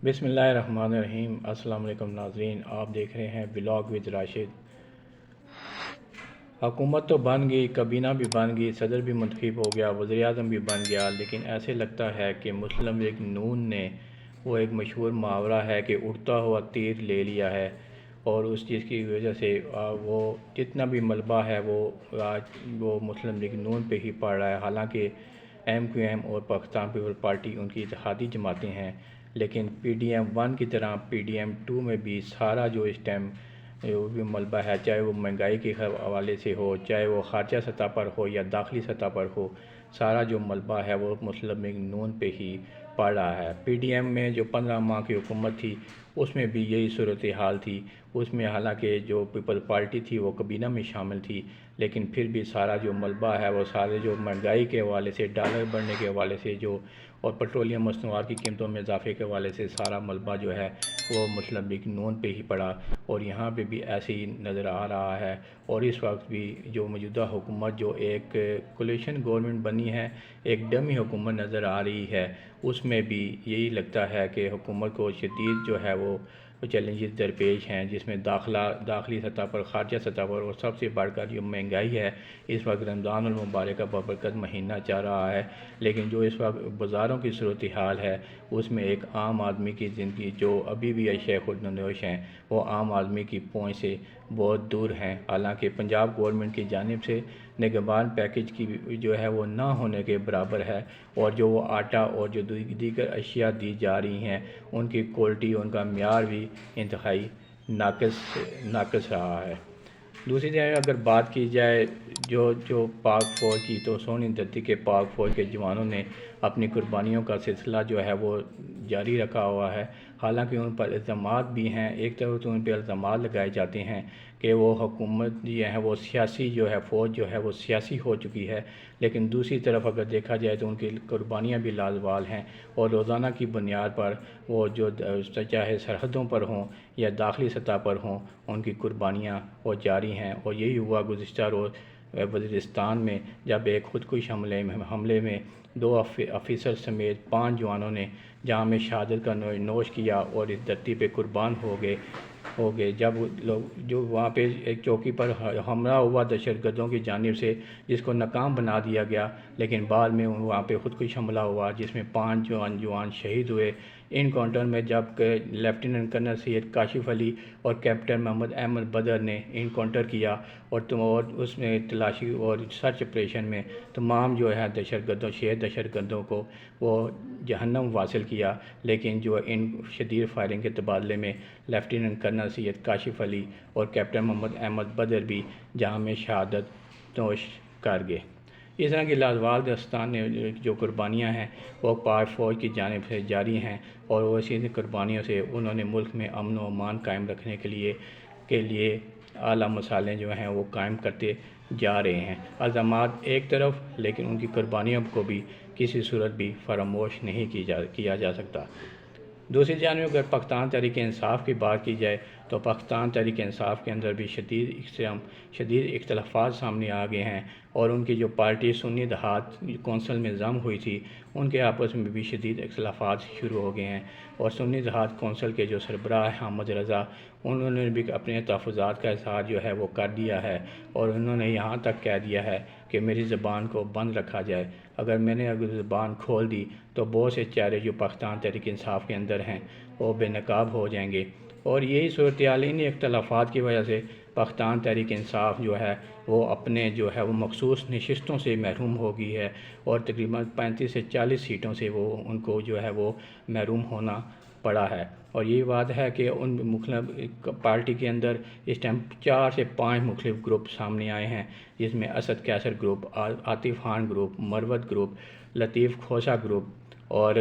بسم اللہ الرحمن الرحیم۔ السلام علیکم ناظرین، آپ دیکھ رہے ہیں ولاگ ود راشد۔ حکومت تو بن گئی، کابینہ بھی بن گئی، صدر بھی منتخب ہو گیا، وزیر اعظم بھی بن گیا، لیکن ایسے لگتا ہے کہ مسلم لیگ نون نے وہ ایک مشہور محاورہ ہے کہ اڑتا ہوا تیر لے لیا ہے، اور اس چیز کی وجہ سے وہ جتنا بھی ملبہ ہے وہ مسلم لیگ نون پہ ہی پڑ رہا ہے۔ حالانکہ ایم کیو ایم اور پاکستان پیپل پارٹی ان کی اتحادی جماعتیں ہیں، لیکن پی ڈی ایم ون کی طرح پی ڈی ایم ٹو میں بھی سارا جو اس ٹائم وہ بھی ملبہ ہے، چاہے وہ مہنگائی کے حوالے سے ہو، چاہے وہ خارجہ سطح پر ہو یا داخلی سطح پر ہو، سارا جو ملبہ ہے وہ مسلم لیگ نون پہ ہی پڑ رہا ہے۔ پی ڈی ایم میں جو 15 ماہ کی حکومت تھی اس میں بھی یہی صورتحال تھی۔ اس میں حالانکہ جو پیپل پارٹی تھی وہ کابینہ میں شامل تھی، لیکن پھر بھی سارا جو ملبہ ہے وہ سارے جو مہنگائی کے حوالے سے، ڈالر بڑھنے کے حوالے سے اور پیٹرولیم مصنوعات کی قیمتوں میں اضافے کے حوالے سے سارا ملبہ جو ہے وہ مسلم لیگ نون پہ ہی پڑا، اور یہاں پہ بھی ایسے ہی نظر آ رہا ہے۔ اور اس وقت بھی جو موجودہ حکومت جو ایک کولیشن گورنمنٹ بنی ہے، ایک ڈمی حکومت نظر آ رہی ہے، اس میں بھی یہی لگتا ہے کہ حکومت کو شدید جو ہے وہ چیلنجز درپیش ہیں، جس میں داخلی سطح پر، خارجہ سطح پر، اور سب سے بڑھ کر جو مہنگائی ہے۔ اس وقت رمضان المبارک کا بابرکت مہینہ چل رہا ہے، لیکن جو اس وقت بازاروں کی صورتحال ہے اس میں ایک عام آدمی کی زندگی جو ابھی بھی شیخ النوش ہیں، وہ عام آدمی کی پہنچ سے بہت دور ہیں۔ حالانکہ پنجاب گورنمنٹ کی جانب سے نگہبان پیکج کی جو ہے وہ نہ ہونے کے برابر ہے، اور جو وہ آٹا اور جو دیگر اشیاء دی جا رہی ہیں ان کی کوالٹی، ان کا معیار بھی انتہائی ناقص رہا ہے۔ دوسری جگہ اگر بات کی جائے جو پاک فوج کی، تو سونی دھرتی کے پاک فوج کے جوانوں نے اپنی قربانیوں کا سلسلہ جو ہے وہ جاری رکھا ہوا ہے۔ حالانکہ ان پر الزامات بھی ہیں، ایک طرف تو ان پہ الزامات لگائے جاتے ہیں کہ وہ حکومت جو ہے وہ سیاسی جو ہے، فوج جو ہے وہ سیاسی ہو چکی ہے، لیکن دوسری طرف اگر دیکھا جائے تو ان کی قربانیاں بھی لازوال ہیں، اور روزانہ کی بنیاد پر وہ جو چاہے سرحدوں پر ہوں یا داخلی سطح پر ہوں، ان کی قربانیاں وہ جاری ہیں۔ اور یہی ہوا گزشتہ روز وزیرستان میں، جب ایک خودکش حملے میں 2 افیسر سمیت 5 جوانوں نے جام شہادت کا نوش کیا اور اس دھرتی پہ قربان ہو گئے جب لوگ جو وہاں پہ ایک چوکی پر حملہ ہوا دہشت گردوں کی جانب سے، جس کو ناکام بنا دیا گیا، لیکن بعد میں وہاں پہ خودکش حملہ ہوا جس میں 5 جوان شہید ہوئے۔ انکاؤنٹر میں جب کہ لیفٹیننٹ کرنل سید کاشف علی اور کیپٹن محمد احمد بدر نے انکاؤنٹر کیا، اور اس میں تلاشی اور سرچ آپریشن میں تمام جو ہے دہشت گردوں کو وہ جہنم واصل کیا، لیکن جو ان شدید فائرنگ کے تبادلے میں لیفٹیننٹ کرنل سید کاشف علی اور کیپٹن محمد احمد بدر بھی جام شہادت نوش کر گئے۔ اس طرح کی لازوال داستان جو قربانیاں ہیں وہ پاک فوج کی جانب سے جاری ہیں، اور وہ اسی قربانیوں سے انہوں نے ملک میں امن و امان قائم رکھنے کے لیے اعلیٰ مسالے جو ہیں وہ قائم کرتے جا رہے ہیں۔ الزامات ایک طرف، لیکن ان کی قربانیوں کو بھی کسی صورت بھی فراموش نہیں کیا جا سکتا۔ دوسری جانب اگر پاکستان تحریک انصاف کی بات کی جائے تو پاکستان تحریک انصاف کے اندر بھی شدید اختلافات سامنے آ گئے ہیں، اور ان کی جو پارٹی سنی دہات کونسل میں ضم ہوئی تھی ان کے آپس میں بھی شدید اختلافات شروع ہو گئے ہیں، اور سنی دہات کونسل کے جو سربراہ حامد رضا، انہوں نے بھی اپنے تحفظات کا اظہار جو ہے وہ کر دیا ہے، اور انہوں نے یہاں تک کہہ دیا ہے کہ میری زبان کو بند رکھا جائے، اگر زبان کھول دی تو بہت سے چہرے جو پاکستان تحریک انصاف کے اندر ہیں وہ بے نقاب ہو جائیں گے۔ اور یہی صورتحال، انہی اختلافات کی وجہ سے پاکستان تحریک انصاف جو ہے وہ اپنے جو ہے وہ مخصوص نشستوں سے محروم ہو گئی ہے، اور تقریباً 35 سے 40 سیٹوں سے وہ ان کو جو ہے وہ محروم ہونا پڑا ہے۔ اور یہ بات ہے کہ ان مختلف پارٹی کے اندر اس ٹائم 4 سے 5 مختلف گروپ سامنے آئے ہیں، جس میں اسد کیسر گروپ، عاطف خان گروپ، مروت گروپ، لطیف کھوسہ گروپ، اور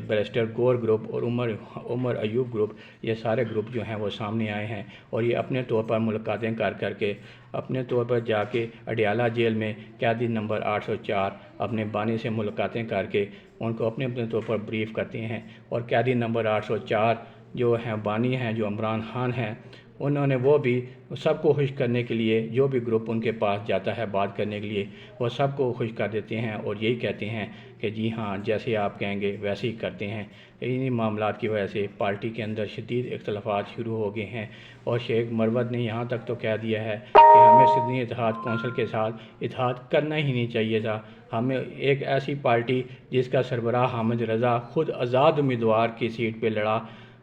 بیرسٹر گور گروپ، اور عمر ایوب گروپ، یہ سارے گروپ جو ہیں وہ سامنے آئے ہیں، اور یہ اپنے طور پر ملاقاتیں کر کے اپنے طور پر جا کے اڈیالہ جیل میں قیدی نمبر 804 اپنے بانی سے ملاقاتیں کر کے ان کو اپنے طور پر بریف کرتے ہیں، اور قیدی نمبر 804 جو ہیں بانی ہیں، جو عمران خان ہیں، انہوں نے وہ بھی سب کو خوش کرنے کے لیے جو بھی گروپ ان کے پاس جاتا ہے بات کرنے کے لیے وہ سب کو خوش کر دیتے ہیں اور یہی کہتے ہیں کہ جی ہاں جیسے آپ کہیں گے ویسے ہی کرتے ہیں۔ انہی معاملات کی وجہ سے پارٹی کے اندر شدید اختلافات شروع ہو گئے ہیں اور شیخ مروت نے یہاں تک تو کہہ دیا ہے کہ ہمیں سندھی اتحاد کونسل کے ساتھ اتحاد کرنا ہی نہیں چاہیے تھا۔ ہمیں ایک ایسی پارٹی جس کا سربراہ حامد رضا خود آزاد امیدوار کی سیٹ پہ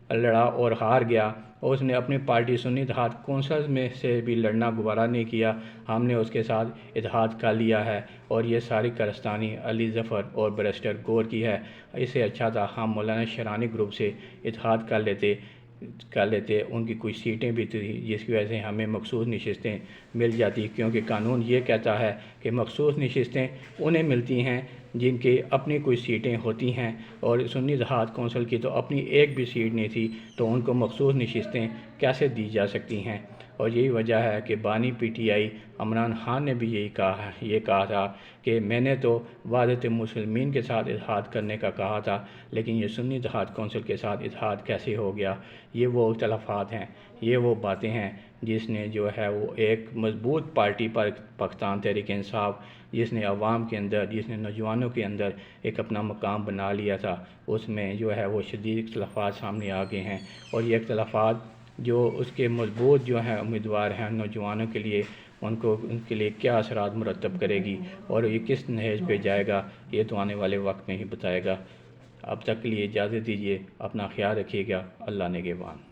لڑا اور ہار گیا، اور اس نے اپنی پارٹی سنی اتحاد کونسل میں سے بھی لڑنا گوارا نہیں کیا، ہم نے اس کے ساتھ اتحاد کر لیا ہے اور یہ ساری کارستانی علی ظفر اور بیرسٹر گور کی ہے۔ اس سے اچھا تھا ہم مولانا شرانی گروپ سے اتحاد کر لیتے، ان کی کچھ سیٹیں بھی تھیں جس کی وجہ سے ہمیں مخصوص نشستیں مل جاتی، کیونکہ قانون یہ کہتا ہے کہ مخصوص نشستیں انہیں ملتی ہیں جن کی اپنی کچھ سیٹیں ہوتی ہیں، اور سنی اتحاد کونسل کی تو اپنی ایک بھی سیٹ نہیں تھی، تو ان کو مخصوص نشستیں کیسے دی جا سکتی ہیں؟ اور یہی وجہ ہے کہ بانی P T I Imran Khan نے بھی یہ کہا تھا کہ میں نے تو وحدت مسلمین کے ساتھ اتحاد کرنے کا کہا تھا، لیکن یہ سنی اتحاد کونسل کے ساتھ اتحاد کیسے ہو گیا؟ یہ وہ اختلافات ہیں، یہ وہ باتیں ہیں جس نے جو ہے وہ ایک مضبوط پارٹی پر پاکستان تحریک انصاف، جس نے عوام کے اندر، جس نے نوجوانوں کے اندر ایک اپنا مقام بنا لیا تھا، اس میں جو ہے وہ شدید اختلافات سامنے آ گئے ہیں، اور یہ اختلافات جو اس کے مضبوط جو ہیں امیدوار ہیں نوجوانوں کے لیے، ان کے لیے کیا اثرات مرتب کرے گی اور یہ کس نہج پہ جائے گا، یہ تو آنے والے وقت میں ہی بتائے گا۔ اب تک کے لیے اجازت دیجیے، اپنا خیال رکھیے گا، اللہ نگہبان۔